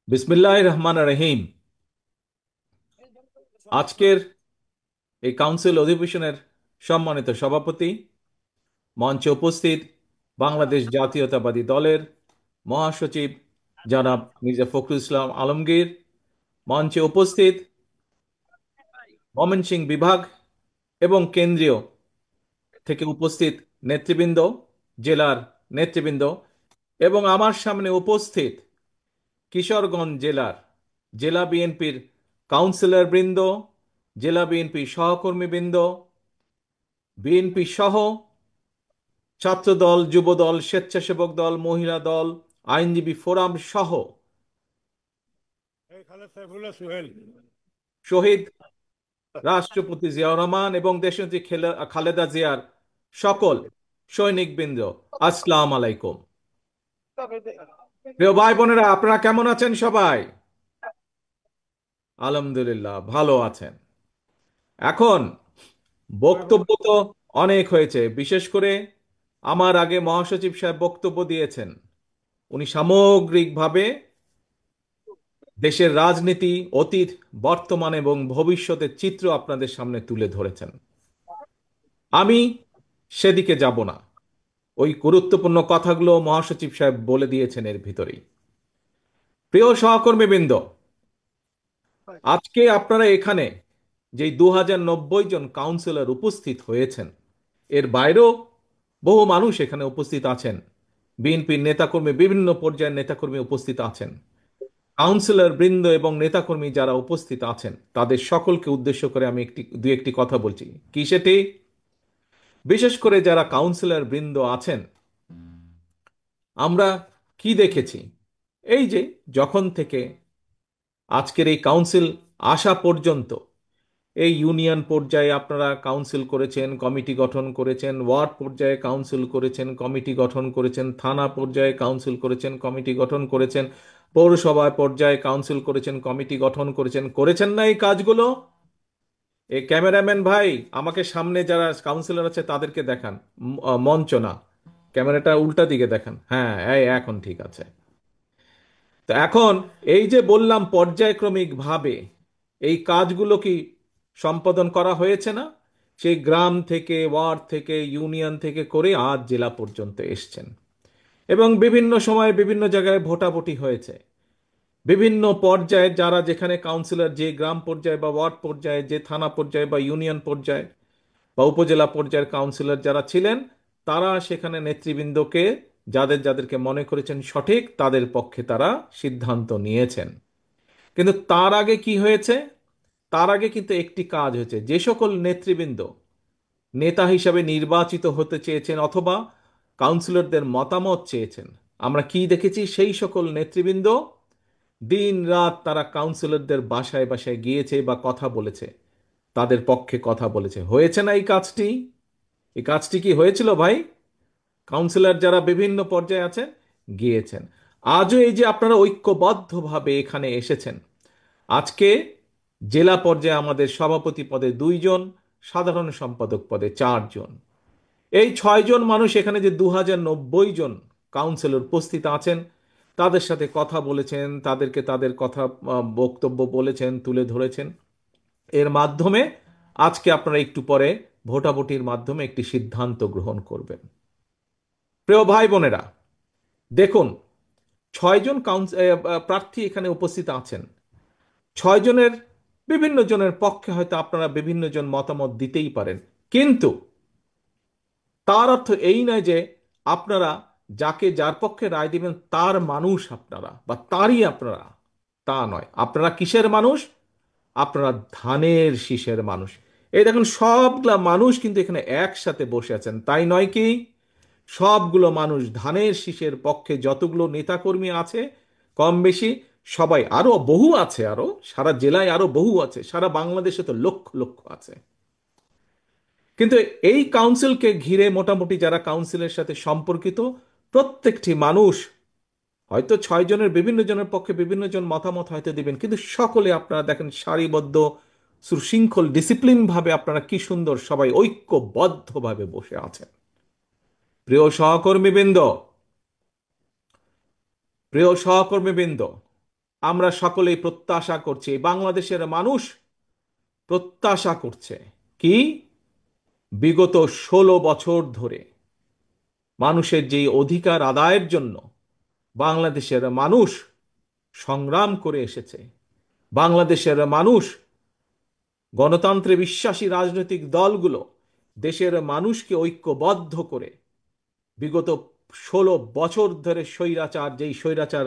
বিসমিল্লাহির রহমানির রহিম। আজকের এই কাউন্সিল অধিবেশনের সম্মানিত সভাপতি, মঞ্চে উপস্থিত বাংলাদেশ জাতীয়তাবাদী দলের মহাসচিব জনাব মির্জা ফখরুল ইসলাম আলমগীর, মঞ্চে উপস্থিত ময়মনসিংহ বিভাগ এবং কেন্দ্রীয় থেকে উপস্থিত নেতৃবৃন্দ, জেলার নেতৃবৃন্দ, এবং আমার সামনে উপস্থিত কিশোরগঞ্জ জেলার জেলা বিএনপির কাউন্সিলর বৃন্দ, জেলা বিএনপির সহকর্মীবৃন্দ, বিএনপি সহ ছাত্রদল, যুবদল, স্বেচ্ছাসেবক দল, মহিলা দল, আইনজীবী ফোরাম সহ শহীদ রাষ্ট্রপতি জিয়াউর রহমান এবং দেশনেত্রী খালেদা জিয়ার সকল সৈনিকবৃন্দ, আসসালাম আলাইকুম। প্রিয় ভাই বোনেরা, আপনারা কেমন আছেন সবাই? আলহামদুলিল্লাহ, ভালো আছেন। এখন বক্তব্য তো অনেক হয়েছে, বিশেষ করে আমার আগে মহাসচিব সাহেব বক্তব্য দিয়েছেন। উনি সামগ্রিকভাবে দেশের রাজনীতি, অতীত, বর্তমান এবং ভবিষ্যতের চিত্র আপনাদের সামনে তুলে ধরেছেন। আমি সেদিকে যাব না, ওই গুরুত্বপূর্ণ কথাগুলো মহাসচিব সাহেব বলে দিয়েছেন এর ভিতরেই। প্রিয় সহকর্মীবৃন্দ, আজকে আপনারা এখানে যে 2090 জন কাউন্সিলর উপস্থিত হয়েছেন, এর বাইরেও বহু মানুষ এখানে উপস্থিত আছেন। বিএনপির নেতাকর্মী, বিভিন্ন পর্যায়ের নেতাকর্মী উপস্থিত আছেন। কাউন্সিলর বৃন্দ এবং নেতাকর্মী যারা উপস্থিত আছেন, তাদের সকলকে উদ্দেশ্য করে আমি দুই একটি কথা বলছি। কি সেটি? বিশেষ করে যারা কাউন্সিলর বৃন্দ আছেন, আমরা কি দেখেছি? এই যে যখন থেকে আজকের এই কাউন্সিল আসা পর্যন্ত, এই ইউনিয়ন পর্যায়ে আপনারা কাউন্সিল করেছেন, কমিটি গঠন করেছেন, ওয়ার্ড পর্যায়ে কাউন্সিল করেছেন, কমিটি গঠন করেছেন, থানা পর্যায়ে কাউন্সিল করেছেন, কমিটি গঠন করেছেন, পৌরসভা পর্যায়ে কাউন্সিল করেছেন, কমিটি গঠন করেছেন। করেছেন না এই কাজগুলো? এই ক্যামেরাম্যান ভাই, আমাকে সামনে যারা কাউন্সিলর আছে তাদেরকে দেখান। মঞ্চ না, ক্যামেরাটা উল্টা দিকে দেখান। হ্যাঁ, এই এখন ঠিক আছে। তো এখন এই যে বললাম, পর্যায়ক্রমিক ভাবে এই কাজগুলো কি সম্পাদন করা হয়েছে না? সেই গ্রাম থেকে, ওয়ার্ড থেকে, ইউনিয়ন থেকে করে আজ জেলা পর্যন্ত এসছেন, এবং বিভিন্ন সময়ে বিভিন্ন জায়গায় ভোটাভুটি হয়েছে। বিভিন্ন পর্যায়ে যারা যেখানে কাউন্সিলর, যে গ্রাম পর্যায়ে বা ওয়ার্ড পর্যায়ে, যে থানা পর্যায়ে বা ইউনিয়ন পর্যায়ে বা উপজেলা পর্যায়ের কাউন্সিলর যারা ছিলেন, তারা সেখানে নেতৃবৃন্দকে, যাদের যাদেরকে মনে করেছেন সঠিক, তাদের পক্ষে তারা সিদ্ধান্ত নিয়েছেন। কিন্তু তার আগে কি হয়েছে? তার আগে কিন্তু একটি কাজ হয়েছে। যে সকল নেতৃবৃন্দ নেতা হিসাবে নির্বাচিত হতে চেয়েছেন অথবা কাউন্সিলরদের মতামত চেয়েছেন, আমরা কি দেখেছি? সেই সকল নেতৃবৃন্দ দিন রাত তারা কাউন্সিলরদের বাসায় বাসায় গিয়েছে বা কথা বলেছে, তাদের পক্ষে কথা বলেছে। হয়েছে না এই কাজটি? এই কাজটি কি হয়েছিল ভাই? কাউন্সিলর যারা বিভিন্ন পর্যায়ে আছেন, গিয়েছেন। আজও এই যে আপনারা ঐক্যবদ্ধভাবে এখানে এসেছেন, আজকে জেলা পর্যায়ে আমাদের সভাপতি পদে 2 জন, সাধারণ সম্পাদক পদে 4 জন, এই 6 জন মানুষ এখানে যে 2090 জন কাউন্সিলর উপস্থিত আছেন, তাদের সাথে কথা বলেছেন, তাদেরকে তাদের কথা, বক্তব্য বলেছেন, তুলে ধরেছেন। এর মাধ্যমে আজকে আপনারা একটু পরে ভোটাভুটির মাধ্যমে একটি সিদ্ধান্ত গ্রহণ করবেন। প্রিয় ভাই বোনেরা, দেখুন, 6 জন প্রার্থী এখানে উপস্থিত আছেন। 6 জনের বিভিন্ন জনের পক্ষে হয়তো আপনারা বিভিন্ন জন মতামত দিতেই পারেন, কিন্তু তার অর্থ এই নয় যে আপনারা যাকে, যার পক্ষে রায় দিবেন তার মানুষ আপনারা, বা তারই আপনারা, তা নয়। আপনারা কিসের মানুষ? আপনারা ধানের শীষের মানুষ। এই দেখুন, সবগুলা মানুষ কিন্তু এখানে একসাথে বসে আছেন, তাই নয় কি? সবগুলো মানুষ ধানের শীষের পক্ষে, যতগুলো নেতাকর্মী আছে কম বেশি সবাই, আরো বহু আছে, আরো সারা জেলায় আরো বহু আছে, সারা বাংলাদেশে তো লক্ষ লক্ষ আছে। কিন্তু এই কাউন্সিলকে ঘিরে মোটামুটি যারা কাউন্সিলের সাথে সম্পর্কিত, প্রত্যেকটি মানুষ হয়তো 6 জনের বিভিন্ন জনের পক্ষে বিভিন্ন জন মতামত হয়তো দিবেন, কিন্তু সকলে আপনারা দেখেন সারিবদ্ধ, সুশৃঙ্খল, ডিসিপ্লিন ভাবে আপনারা কি সুন্দর সবাই ঐক্যবদ্ধভাবে বসে আছেন। প্রিয় সহকর্মীবৃন্দ, প্রিয় সহকর্মীবৃন্দ, আমরা সকলেই প্রত্যাশা করছি, বাংলাদেশের মানুষ প্রত্যাশা করছে কি, বিগত 16 বছর ধরে মানুষের যেই অধিকার আদায়ের জন্য বাংলাদেশের মানুষ সংগ্রাম করে এসেছে, বাংলাদেশের মানুষ, গণতন্ত্রে বিশ্বাসী রাজনৈতিক দলগুলো দেশের মানুষকে ঐক্যবদ্ধ করে বিগত 16 বছর ধরে স্বৈরাচার, যেই স্বৈরাচার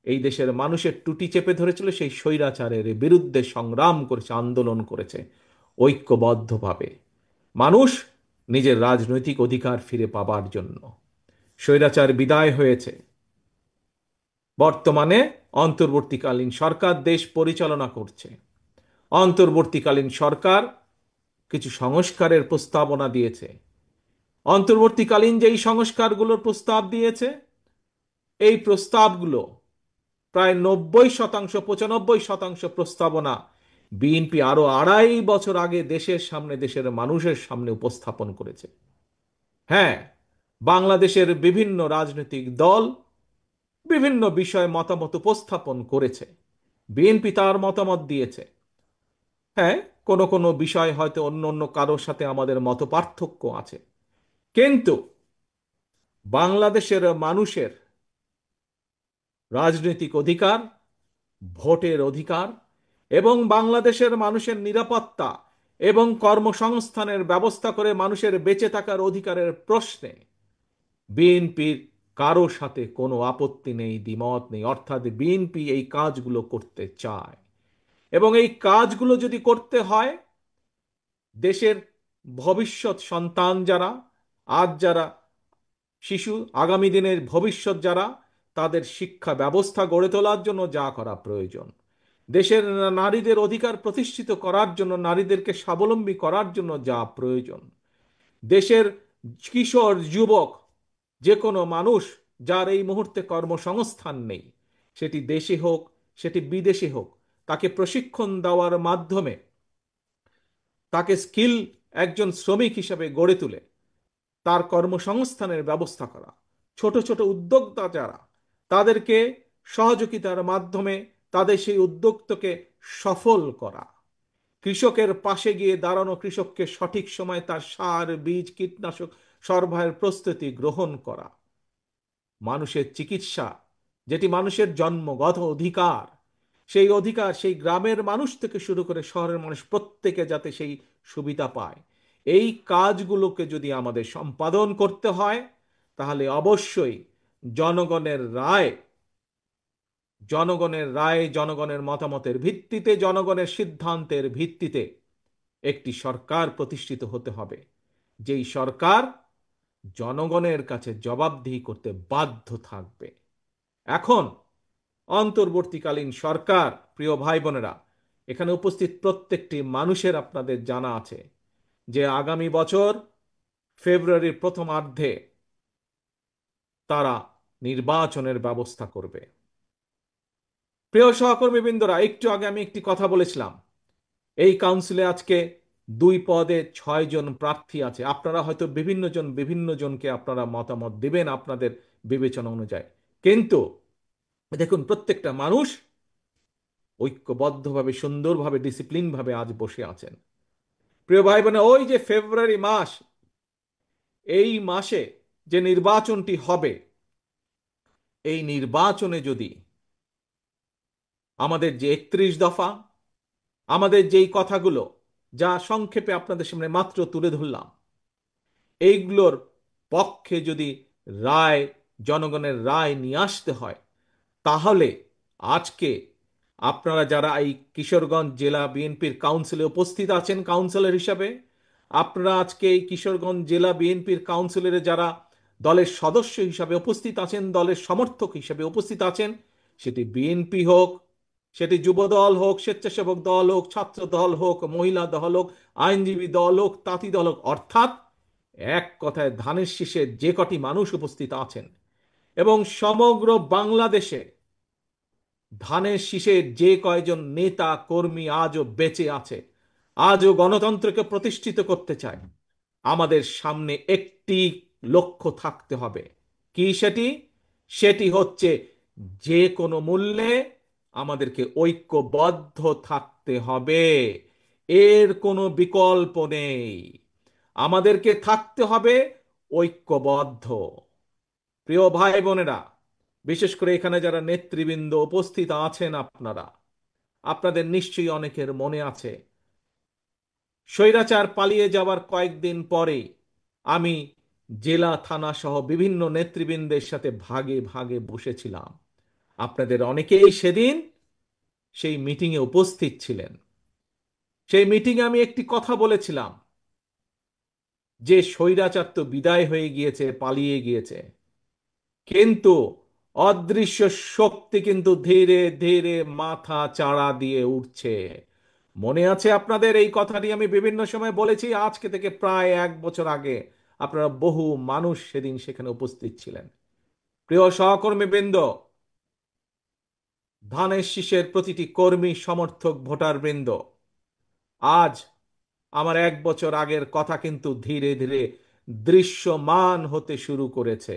এই দেশের মানুষের টুটি চেপে ধরেছিল, সেই স্বৈরাচারের বিরুদ্ধে সংগ্রাম করেছে, আন্দোলন করেছে ঐক্যবদ্ধভাবে, মানুষ নিজের রাজনৈতিক অধিকার ফিরে পাবার জন্য। স্বৈরাচার বিদায় হয়েছে, বর্তমানে অন্তর্বর্তীকালীন সরকার দেশ পরিচালনা করছে। অন্তর্বর্তীকালীন সরকার কিছু সংস্কারের প্রস্তাবনা দিয়েছে। অন্তর্বর্তীকালীন যেই সংস্কারগুলোর প্রস্তাব দিয়েছে, এই প্রস্তাবগুলো প্রায় 90%, 95% প্রস্তাবনা বিএনপি আরো 2.5 বছর আগে দেশের সামনে, দেশের মানুষের সামনে উপস্থাপন করেছে। হ্যাঁ, বাংলাদেশের বিভিন্ন রাজনৈতিক দল বিভিন্ন বিষয়ে মতামত উপস্থাপন করেছে, বিএনপি তার মতামত দিয়েছে। হ্যাঁ, কোনো কোনো বিষয় হয়তো অন্য অন্য কারোর সাথে আমাদের মত পার্থক্য আছে, কিন্তু বাংলাদেশের মানুষের রাজনৈতিক অধিকার, ভোটের অধিকার এবং বাংলাদেশের মানুষের নিরাপত্তা এবং কর্মসংস্থানের ব্যবস্থা করে মানুষের বেঁচে থাকার অধিকারের প্রশ্নে বিএনপির কারো সাথে কোনো আপত্তি নেই, দ্বিমত নেই। অর্থাৎ বিএনপি এই কাজগুলো করতে চায়, এবং এই কাজগুলো যদি করতে হয়, দেশের ভবিষ্যৎ সন্তান যারা, আজ যারা শিশু, আগামী দিনের ভবিষ্যৎ যারা, তাদের শিক্ষা ব্যবস্থা গড়ে তোলার জন্য যা করা প্রয়োজন, দেশের নারীদের অধিকার প্রতিষ্ঠিত করার জন্য, নারীদেরকে স্বাবলম্বী করার জন্য যা প্রয়োজন, দেশের কিশোর যুবক, যে কোনো মানুষ যার এই মুহূর্তে কর্মসংস্থান নেই, সেটি দেশে হোক সেটি বিদেশে হোক, তাকে প্রশিক্ষণ দেওয়ার মাধ্যমে তাকে স্কিল একজন শ্রমিক হিসেবে গড়ে তুলে তার কর্মসংস্থানের ব্যবস্থা করা, ছোট ছোট উদ্যোক্তা যারা, তাদেরকে সহযোগিতার মাধ্যমে তাদের সেই উদ্যোক্তাকে সফল করা, কৃষকের পাশে গিয়ে দাঁড়ানো, কৃষককে সঠিক সময় তার সার, বীজ, কীটনাশক সরবরাহের প্রস্তুতি গ্রহণ করা, মানুষের চিকিৎসা যেটি মানুষের জন্মগত অধিকার, সেই অধিকার সেই গ্রামের মানুষ থেকে শুরু করে শহরের মানুষ প্রত্যেকে যাতে সেই সুবিধা পায়, এই কাজগুলোকে যদি আমাদের সম্পাদন করতে হয়, তাহলে অবশ্যই জনগণের রায়, জনগণের রায়, জনগণের মতামতের ভিত্তিতে, জনগণের সিদ্ধান্তের ভিত্তিতে একটি সরকার প্রতিষ্ঠিত হতে হবে, যেই সরকার জনগণের কাছে জবাবদিহি করতে বাধ্য থাকবে। এখন অন্তর্বর্তীকালীন সরকার, প্রিয় ভাই বোনেরা, এখানে উপস্থিত প্রত্যেকটি মানুষের আপনাদের জানা আছে যে আগামী বছর ফেব্রুয়ারির প্রথমার্ধে তারা নির্বাচনের ব্যবস্থা করবে। প্রিয় সহকর্মীবৃন্দরা, একটু আগে আমি একটি কথা বলেছিলাম, এই কাউন্সিলে আজকে 2 পদে 6 জন প্রার্থী আছে। আপনারা হয়তো বিভিন্ন জন বিভিন্ন জনকে আপনারা মতামত দিবেন আপনাদের বিবেচনা অনুযায়ী, কিন্তু দেখুন প্রত্যেকটা মানুষ ঐক্যবদ্ধভাবে, সুন্দরভাবে, ডিসিপ্লিনভাবে আজ বসে আছেন। প্রিয় ভাই বোনে, ওই যে ফেব্রুয়ারি মাস, এই মাসে যে নির্বাচনটি হবে, এই নির্বাচনে যদি আমাদের যে 31 দফা, আমাদের যেই কথাগুলো যা সংক্ষেপে আপনাদের সামনে মাত্র তুলে ধরলাম, এইগুলোর পক্ষে যদি রায়, জনগণের রায় নিয়ে আসতে হয়, তাহলে আজকে আপনারা যারা এই কিশোরগঞ্জ জেলা বিএনপির কাউন্সিলে উপস্থিত আছেন কাউন্সিলর হিসাবে, আপনারা আজকে এই কিশোরগঞ্জ জেলা বিএনপির কাউন্সিলরে যারা দলের সদস্য হিসাবে উপস্থিত আছেন, দলের সমর্থক হিসাবে উপস্থিত আছেন, সেটি বিএনপি হোক, সেটি যুব দল হোক, স্বেচ্ছাসেবক দল হোক, ছাত্র দল হোক, মহিলা দল হোক, আইনজীবী দল হোক, তাঁতি দল হোক, অর্থাৎ এক কথায় ধানের শীষে যে কটি মানুষ উপস্থিত আছেন, এবং সমগ্র বাংলাদেশে ধানের শীষের যে কয়জন নেতা কর্মী আজও বেঁচে আছে, আজও গণতন্ত্রকে প্রতিষ্ঠিত করতে চায়, আমাদের সামনে একটি লক্ষ্য থাকতে হবে। কি সেটি? সেটি হচ্ছে যে কোনো মূল্যে আমাদেরকে ঐক্যবদ্ধ থাকতে হবে। এর কোনো বিকল্প নেই। আমাদেরকে থাকতে হবে ঐক্যবদ্ধ। প্রিয় ভাই বোনেরা, বিশেষ করে এখানে যারা নেতৃবৃন্দ উপস্থিত আছেন, আপনাদের নিশ্চয়ই অনেকের মনে আছে স্বৈরাচার পালিয়ে যাওয়ার কয়েকদিন পরে আমি জেলা থানা সহ বিভিন্ন নেতৃবৃন্দের সাথে ভাগে ভাগে বসেছিলাম। আপনাদের অনেকেই সেদিন সেই মিটিংয়ে উপস্থিত ছিলেন। সেই মিটিংয়ে আমি একটি কথা বলেছিলাম যে স্বৈরাচার তো বিদায় হয়ে গিয়েছে, পালিয়ে গিয়েছে, কিন্তু অদৃশ্য শক্তি কিন্তু ধীরে ধীরে মাথা চাড়া দিয়ে উঠছে। মনে আছে আপনাদের? এই কথাটি আমি বিভিন্ন সময় বলেছি, আজকে থেকে প্রায় 1 বছর আগে। আপনারা বহু মানুষ সেদিন সেখানে উপস্থিত ছিলেন। প্রিয় সহকর্মীবৃন্দ, ধানের শীষের প্রতিটি কর্মী, সমর্থক, ভোটার বৃন্দ, আজ আমার 1 বছর আগের কথা কিন্তু ধীরে ধীরে দৃশ্যমান হতে শুরু করেছে।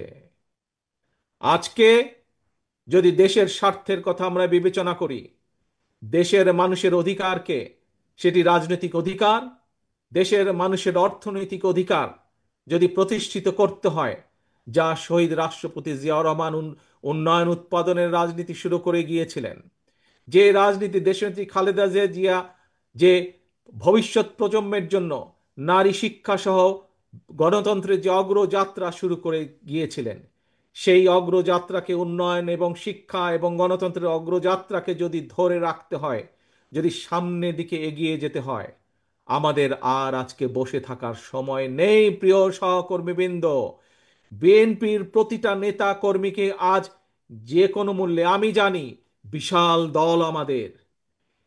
আজকে যদি দেশের স্বার্থের কথা আমরা বিবেচনা করি, দেশের মানুষের অধিকারকে, সেটি রাজনৈতিক অধিকার, দেশের মানুষের অর্থনৈতিক অধিকার যদি প্রতিষ্ঠিত করতে হয়, যা শহীদ রাষ্ট্রপতি জিয়াউর রহমান উন্নয়ন উৎপাদনের রাজনীতি শুরু করে গিয়েছিলেন, যে রাজনীতি দেশনেত্রী খালেদা জিয়া যে ভবিষ্যৎ প্রজন্মের জন্য নারী শিক্ষা সহ গণতন্ত্রের যে অগ্রযাত্রা শুরু করে গিয়েছিলেন, সেই অগ্রযাত্রাকে, উন্নয়ন এবং শিক্ষা এবং গণতন্ত্রের অগ্রযাত্রাকে যদি ধরে রাখতে হয়, যদি সামনের দিকে এগিয়ে যেতে হয়, আমাদের আর আজকে বসে থাকার সময় নেই। প্রিয় সহকর্মীবৃন্দ, বিএনপির প্রতিটা নেতা কর্মীকে আজ যে কোনো মূল্যে, আমি জানি বিশাল দল, আমাদের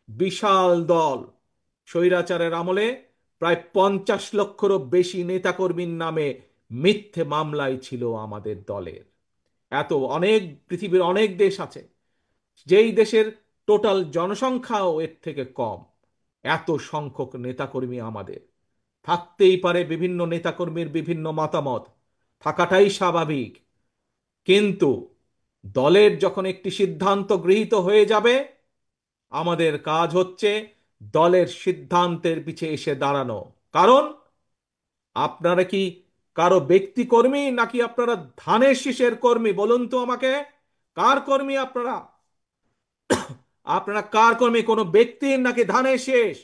বিশাল দল, স্বৈরাচারের আমলে প্রায় 50 লক্ষেরও বেশি নেতাকর্মীর নামে মিথ্যে মামলায় ছিল আমাদের দলের। এত অনেক, পৃথিবীর অনেক দেশ আছে যেই দেশের টোটাল জনসংখ্যাও এর থেকে কম, এত সংখ্যক নেতাকর্মী আমাদের। থাকতেই পারে বিভিন্ন নেতাকর্মীর বিভিন্ন মতামত, থাকাটাই স্বাভাবিক, কিন্তু দলের যখন একটি সিদ্ধান্ত গৃহীত হয়ে যাবে, আমাদের কাজ হচ্ছে দলের সিদ্ধান্তের পিছে এসে দাঁড়ানো। কারণ আপনারা কি কারো ব্যক্তি কর্মী, নাকি আপনারা ধানের শীষের কর্মী? বলুন তো আমাকে, কার কর্মী আপনারা? আপনারা কার কর্মী, কোনো ব্যক্তির নাকি ধানের শীষ?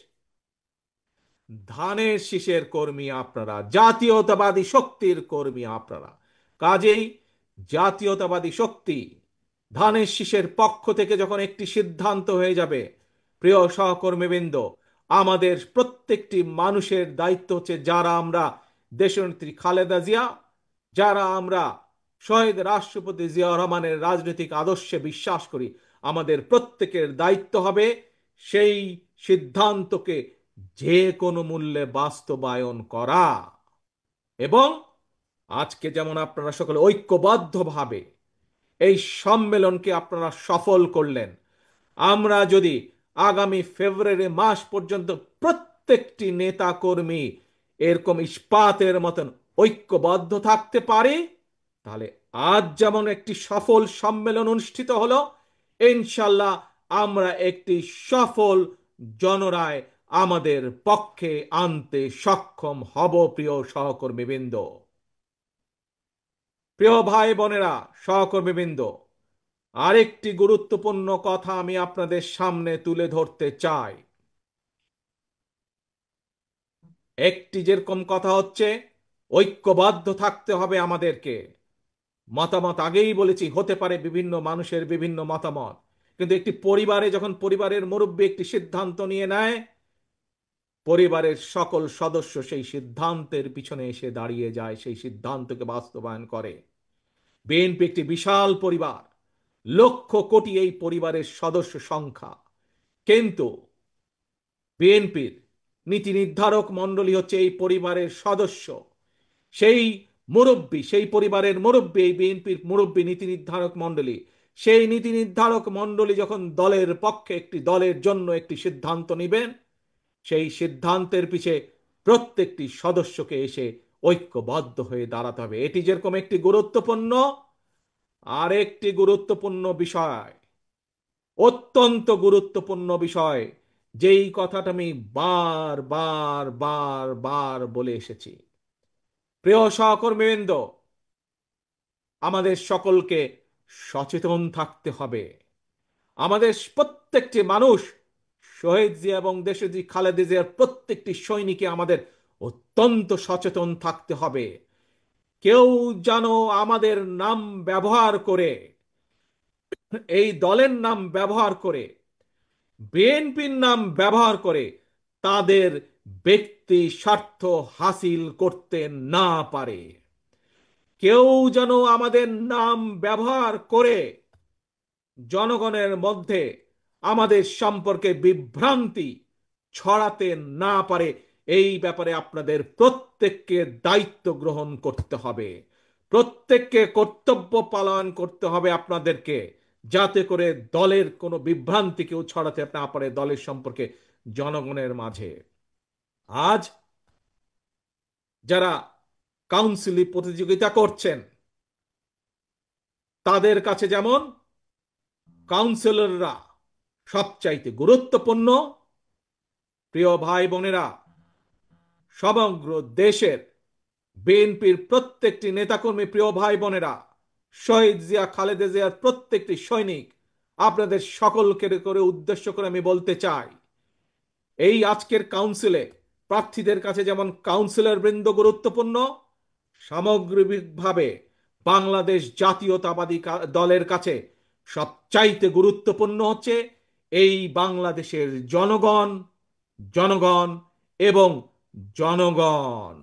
ধানের শীষের কর্মী আপনারা, জাতীয়তাবাদী শক্তির কর্মী আপনারা। কাজেই জাতীয়তাবাদী শক্তি ধানের শীষের পক্ষ থেকে যখন একটি সিদ্ধান্ত হয়ে যাবে, প্রিয় সহকর্মীবৃন্দ, আমাদের প্রত্যেকটি মানুষের দায়িত্ব হচ্ছে, যারা আমরা দেশনেত্রী খালেদা জিয়া, যারা আমরা শহীদ রাষ্ট্রপতি জিয়াউর রহমানের রাজনৈতিক আদর্শে বিশ্বাস করি, আমাদের প্রত্যেকের দায়িত্ব হবে সেই সিদ্ধান্তকে যে কোনো মূল্যে বাস্তবায়ন করা। এবং আজকে যেমন আপনারা সকলে ঐক্যবদ্ধভাবে এই সম্মেলনকে আপনারা সফল করলেন, আমরা যদি আগামী ফেব্রুয়ারি মাস পর্যন্ত প্রত্যেকটি নেতা কর্মী এরকম ইস্পাতের মতন ঐক্যবদ্ধ থাকতে পারি, তাহলে আজ যেমন একটি সফল সম্মেলন অনুষ্ঠিত হলো, ইনশাল্লাহ আমরা একটি সফল জনরায় আমাদের পক্ষে আনতে সক্ষম হব। প্রিয় সহকর্মীবৃন্দ, প্রিয় ভাই বোনেরা, সহকর্মীবৃন্দ, আরেকটি গুরুত্বপূর্ণ কথা আমি আপনাদের সামনে তুলে ধরতে চাই। একটি যেরকম কথা হচ্ছে ঐক্যবদ্ধ থাকতে হবে আমাদেরকে। মতামত আগেই বলেছি, হতে পারে বিভিন্ন মানুষের বিভিন্ন মতামত, কিন্তু একটি পরিবারে যখন পরিবারের মুরব্বী একটি সিদ্ধান্ত নিয়ে নেয়, পরিবারের সকল সদস্য সেই সিদ্ধান্তের পিছনে এসে দাঁড়িয়ে যায়, সেই সিদ্ধান্তকে বাস্তবায়ন করে। বিএনপি একটি বিশাল পরিবার, লক্ষ কোটি এই পরিবারের সদস্য সংখ্যা, কিন্তু বিএনপির নীতি নির্ধারক মণ্ডলী হচ্ছে এই পরিবারের সদস্য। সেই মুরব্বী, সেই পরিবারের মুরব্বী, এই বিএনপির মুরব্বী নীতি নির্ধারক মণ্ডলী, সেই নীতি নির্ধারক মণ্ডলী যখন দলের পক্ষে, একটি দলের জন্য একটি সিদ্ধান্ত নেবেন, সেই সিদ্ধান্তের পিছে প্রত্যেকটি সদস্যকে এসে ঐক্যবদ্ধ হয়ে দাঁড়াতে হবে। এটি যেরকম একটি গুরুত্বপূর্ণ, আরেকটি গুরুত্বপূর্ণ বিষয়, অত্যন্ত গুরুত্বপূর্ণ বিষয়, যেই কথাটা আমি বার বার বার বার বলে এসেছি। প্রিয় সহকর্মীবৃন্দ, আমাদের সকলকে সচেতন থাকতে হবে। আমাদের প্রত্যেকটি মানুষ, শহীদ জিয়া এবং দেশজি খালেদা জিয়ার প্রত্যেকটি সৈনিকে আমাদের অত্যন্ত সচেতন থাকতে হবে। কেউ যেন আমাদের নাম ব্যবহার করে, এই দলের নাম ব্যবহার করে, বিএনপির নাম ব্যবহার করে তাদের ব্যক্তি স্বার্থ হাসিল করতে না পারে। কেউ যেন আমাদের নাম ব্যবহার করে জনগণের মধ্যে আমাদের সম্পর্কে বিভ্রান্তি ছড়াতে না পারে। এই ব্যাপারে আপনাদের প্রত্যেককে দায়িত্ব গ্রহণ করতে হবে, প্রত্যেককে কর্তব্য পালন করতে হবে আপনাদেরকে, যাতে করে দলের কোনো বিভ্রান্তি কেউ ছড়াতে না পারে দলের সম্পর্কে জনগণের মাঝে। আজ যারা কাউন্সিলে প্রতিযোগিতা করছেন, তাদের কাছে যেমন কাউন্সিলররা সবচাইতে গুরুত্বপূর্ণ, প্রিয় ভাই বোনেরা, সমগ্র দেশের বিএনপির প্রত্যেকটি নেতাকর্মী, প্রিয় ভাই বোনেরা, শহীদ জিয়া খালেদা জিয়ার প্রত্যেকটি সৈনিক, আপনাদের সকলকে করে উদ্দেশ্য করে আমি বলতে চাই, এই আজকের কাউন্সিলে প্রার্থীদের কাছে যেমন কাউন্সিলর বৃন্দ গুরুত্বপূর্ণ, সামগ্রিকভাবে বাংলাদেশ জাতীয়তাবাদী দলের কাছে সবচাইতে গুরুত্বপূর্ণ হচ্ছে এই বাংলাদেশের জনগণ, জনগণ এবং জনগণ।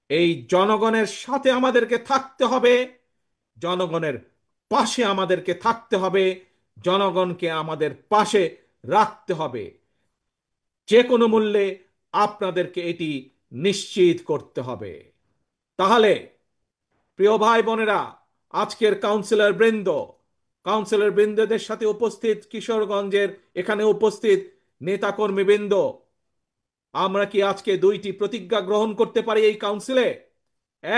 এই জনগণের সাথে আমাদেরকে থাকতে হবে, জনগণের পাশে আমাদেরকে থাকতে হবে, জনগণকে আমাদের পাশে রাখতে হবে। যে কোনো মূল্যে আপনাদেরকে এটি নিশ্চিত করতে হবে। তাহলে প্রিয় ভাই বোনেরা, আজকের কাউন্সিলর বৃন্দদের সাথে উপস্থিত কিশোরগঞ্জের এখানে উপস্থিত নেতাকর্মী বৃন্দ, আমরা কি আজকে দুইটি প্রতিজ্ঞা গ্রহণ করতে পারি এই কাউন্সিলে?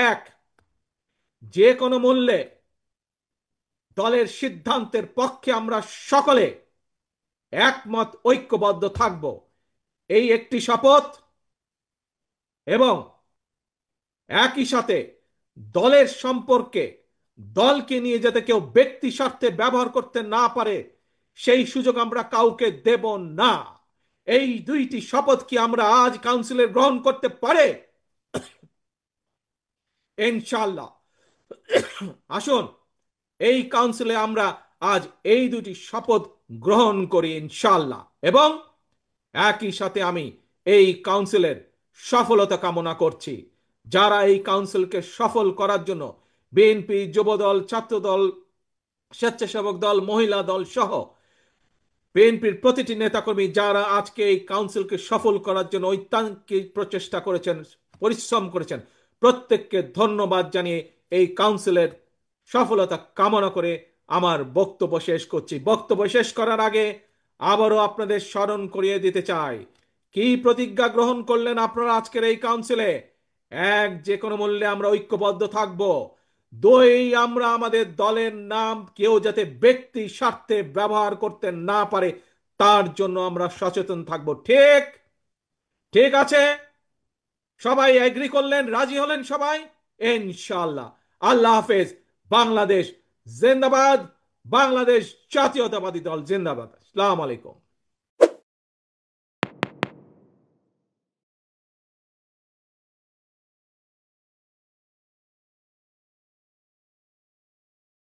এক, যে কোনো মূল্যে দলের সিদ্ধান্তের পক্ষে আমরা সকলে একমত ঐক্যবদ্ধ থাকব, এই একটি শপথ। এবং একই সাথে দলের সম্পর্কে, দলকে নিয়ে যাতে কেউ ব্যক্তি স্বার্থে ব্যবহার করতে না পারে সেই সুযোগ আমরা কাউকে দেব না। এই দুইটি শপথ কি আমরা আজ কাউন্সিলে গ্রহণ করতে পারে? ইনশাআল্লাহ। আসুন এই কাউন্সিলে আমরা আজ এই দুটি শপথ গ্রহণ করি ইনশাআল্লাহ। এবং একই সাথে আমি এই কাউন্সিলের সফলতা কামনা করছি। যারা এই কাউন্সিলকে সফল করার জন্য বিএনপি, যুবদল, ছাত্রদল, স্বেচ্ছাসেবক দল, মহিলা দল সহ বিএনপির প্রতিটি নেতাকর্মী যারা আজকে এই কাউন্সিলকে সফল করার জন্য ঐকান্তিক প্রচেষ্টা করেছেন, পরিশ্রম করেছেন, প্রত্যেককে ধন্যবাদ জানিয়ে এই কাউন্সিলের সফলতা কামনা করে আমার বক্তব্য শেষ করছি। বক্তব্য শেষ করার আগে আবারও আপনাদের স্মরণ করিয়ে দিতে চাই, কি প্রতিজ্ঞা গ্রহণ করলেন আপনারা আজকের এই কাউন্সিলে? এক, যে কোনো মূল্যে আমরা ঐক্যবদ্ধ থাকব। দুই, আমরা আমাদের দলের নাম কেউ যাতে ব্যক্তি স্বার্থে ব্যবহার করতে না পারে তার জন্য আমরা সচেতন থাকব। ঠিক ঠিক আছে? সবাই এগ্রি করলেন, রাজি হলেন সবাই? ইনশাআল্লাহ। আল্লাহ হাফেজ। বাংলাদেশ জিন্দাবাদ। বাংলাদেশ জাতীয়তাবাদী দল জিন্দাবাদ। আসসালামু আলাইকুম।